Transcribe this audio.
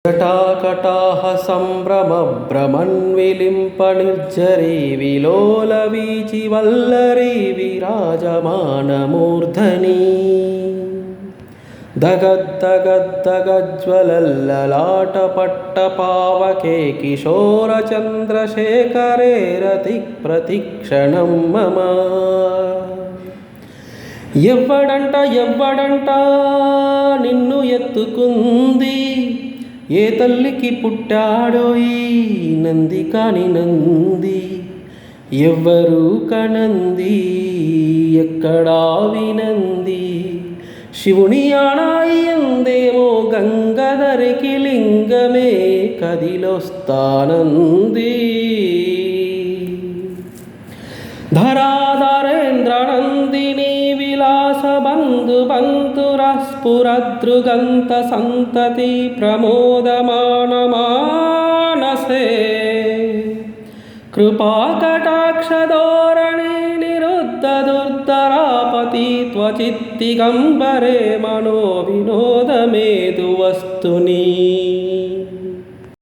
जटाकटाह सम्भ्रमभ्रमन्विलिम्पनिर्झरी विलोलवीचि वल्लरी विराजमानमूर्धनि दगद्दगद्दगज्ज्वलल्ललाटपट्टपावके किशोरचन्द्रशेखरे रतिप्रतिक्षणं मम ఎవ్వడంట నిన్ను ఎత్తుకుంది ఏ తల్లికి పుట్టాడో ఈ నంది కాని నంది ఎవ్వరు కనంది ఎక్కడా వినంది శివుని ఆణాయందేమో గంగధరికి లింగమే కదిలొస్తానంది ధరాధరేంద్రనందిని బంధుబంధురస్ఫురదృగంత సంతతి ప్రమోదమానమానసే కృపాకటాక్షధోరణి నిరుద్ధదుర్ధరాపతి త్వచిత్తిగంబరే మనో వినోదమేదు వస్తుని